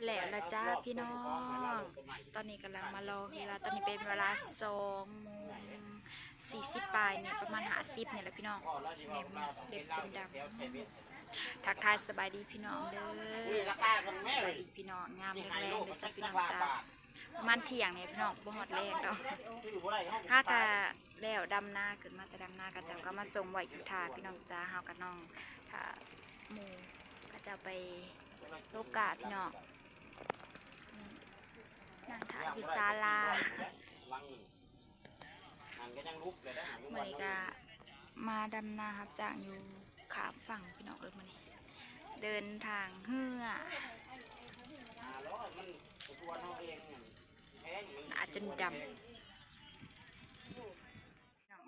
แล้วละจ้าพี่น้องตอนนี้กำลังมารอเรือตอนนี้เป็นเวลา2:40ปลายเนี่ยประมาณ50เนี่ยแหละพี่น้องเด็บจนดำทักทายสบายดีพี่น้องเด้อสบายดีพี่น้องงามแรงๆเลยจ้าพี่น้องจ้าประมาณเที่ยงเนี่ยพี่น้องบ่ฮอดแรงดอกถ้ากะแล้วดำนาขึ้นมาแต่ดำนาก็จะก็มาส่งไว้อยู่ท่าพี่น้องจ้าเฮากับน้องถ้าหมู่ก็จะไปโลกาพี่น้องนั่งถ่ายอยู่ศาลาเมื่อนี้ก็มาดำนาครับจากอยู่ขามฝั่งพี่น้องมื่อนี้เดินทางเฮืออาจจะดำ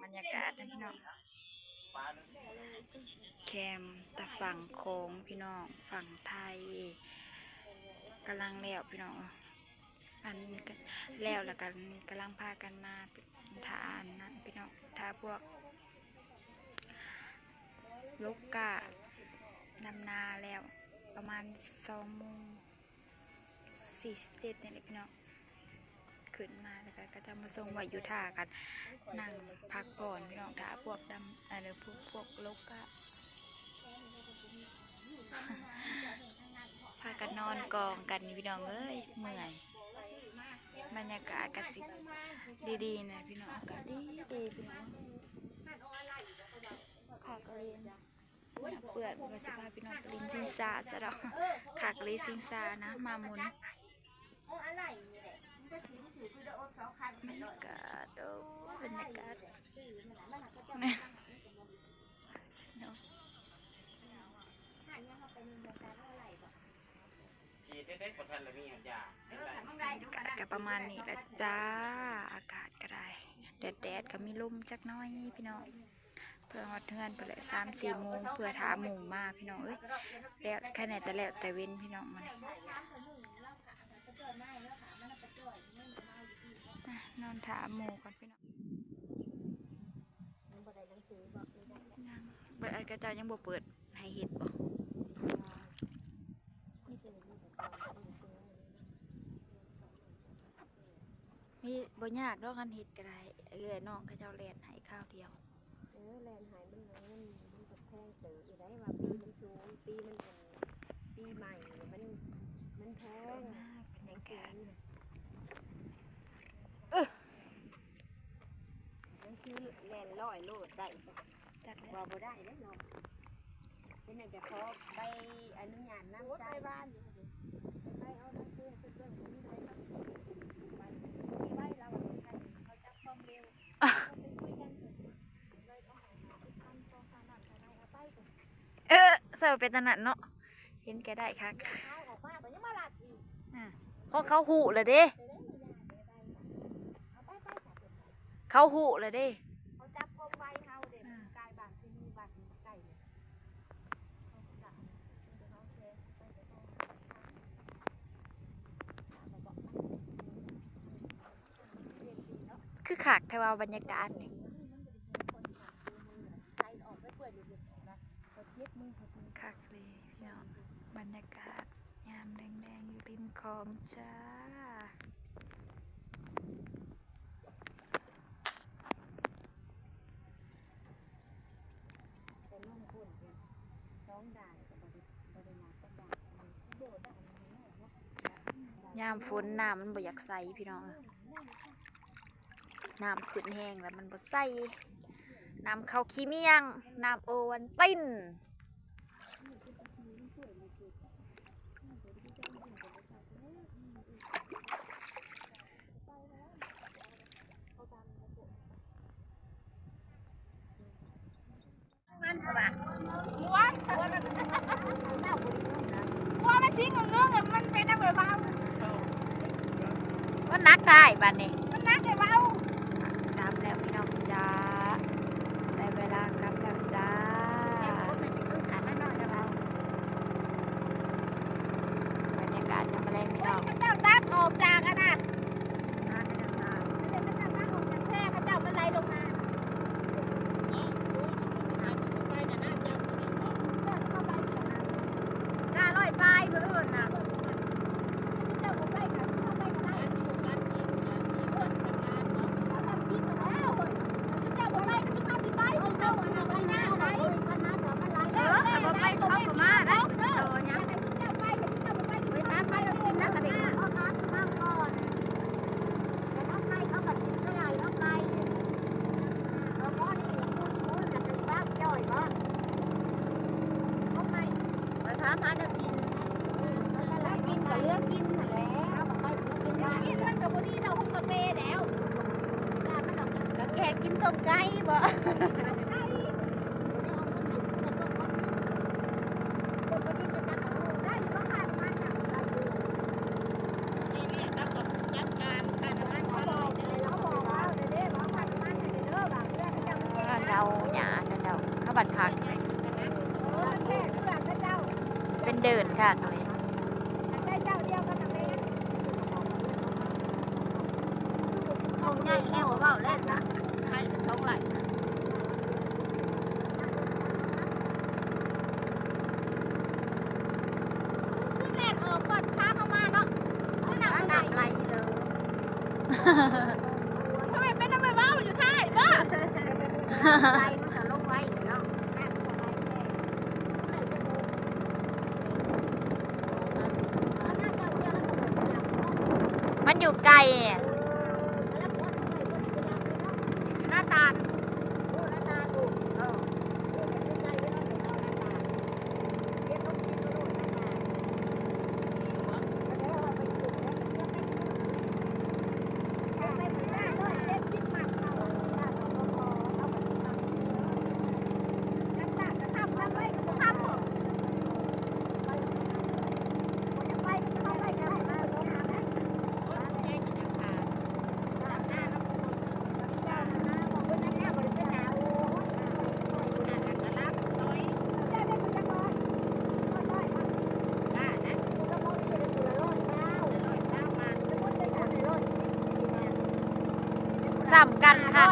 บรรยากาศนะพี่น้องแคมตะฝั่งโค้งพี่น้องฝั่งไทยกำลังแล้วพี่น้องอันแล้วกันกำลังพากันมาทานนั่นพี่น้องทาพวกลูกกะดำนาแล้วประมาณ2:47นี่แหละพี่น้องขึ้นมาแล้วก็จะมาส่งไว้อยู่ท่ากันนั่งพักผ่อนพี่น้องท่าพวกดำอะไรพวกลูกกะพากันนอนกองกันพี่น้องเอ้ยเมื่อยบรรยากาศกระสิบดีๆนะพี่น้องอากาศดีพี่น้องขากเรียนเปื่อนไว้สภาพพี่น้องลินซิงซาซะดอกขากลีซิงซานะมามุนบรรยากาศบรรยากาศก็ประมาณนี้แหละจ้าอากาศก็ได้แดดก็มีลมจักน้อยพี่น้องเพื่อฮอดเทือนไปเลย3-4 โมงเพื่อถาหมู่มาพี่น้องเอ้ยแล้วแค่ไหนแต่แล้วแต่เว้นพี่น้องมานอนถาหมู่ก่อนพี่น้องเปิดกระจายยังบ่เปิดให้เห็ดบ่มีบ่ยากดอกกันเห็ดก็ได้น้องเขาเจ้าแลนให้ข้าวเดียวแลนหายมันก็แพงเต๋ออยู่ได้ว่าปีมันสูงปีมันปีใหม่มันแพงบรรยากาศมันคือแลนร้อยโลดได้บ่บ่ได้เด้อเนาะเป็นไหนจะขอใบอนุญาตนำใจบ้านอยู่ไปเอาไปซื้อเพิ่นมีใบครับมีใบเราเขาจับความเร็วเสิร์ฟเป็นตนัดเนาะเห็นแกได้ค่ะเขาหูเลยเด้เขาหูเลยเด้เขาจับความไวเฮาเด็กกายบางที่มีบางไก่คือขากเทวาบรรยากาศนี่คักเลยเนาะบรรยากาศยามแดงๆอยู่ริมคลองจ้ายามฝนน้ำมันบ่อยากใสพี่น้องน้ำขึ้นแห้งแล้วมันบ่ใสน้ำเข้าขี้เมียงน้ำโอวันตินมันสว่างหัวมันชิ้นของเนื้อมันเป็นน้ำเบาว่านักได้บ้านนี้มันนักเลยเบาก ลับแล้วพี่น้องจ้าได้เวลากลับแล้วจ้าบรรยากาศยังไม่แรงพี่น้องเจ้าตักออกจากอันน่ะเจ้าตักออกจากแพร่เจ้ามันไหลลงมา500 บายเพื่อนน่ะเจ้าไปกันเจ้าไปกันได้การกินมีเพื่อนทำงานเนาะแล้วทำกินมาแล้วเจ้าไปกันจะมาสิไปเจ้าไปกันหน้าไหนกันหน้าต่อกันไรแต่บ่ไปเขาก็มาได้โซเนี่ยเจ้าไปเจ้าไปไปหาไปเรากินนะกันดิเอาค้างข้างก่อนแต่น้องไก่เขาก็กินไม่ได้น้องไก่เราก็นี่พูดน่ะเป็นบ้าย่อยบ้างน้องไก่มาถามหาเด็กกินกินกับเลือกกินนั่นแหละกินมันกับพอดีเราห้องกาแฟแล้วแล้วแกกินต้มไก่บ่เราหยาเจ้าข้าบัดคักเลยเป็นเดินค่ะตรงนี้คงง่ายแค่ว่าเบาเล่นนะใครจะชงไหลนะขึ้นแรกออกก่อนค้าเข้ามาเนาะขึ้นหนักไหลเลยทำไมเป็นทำไมเบาอยู่ท้ายบ้าไหลมันจะลงไว้เนาะมันอยู่ไกลหน้าตาลซ้ำกันค่ะ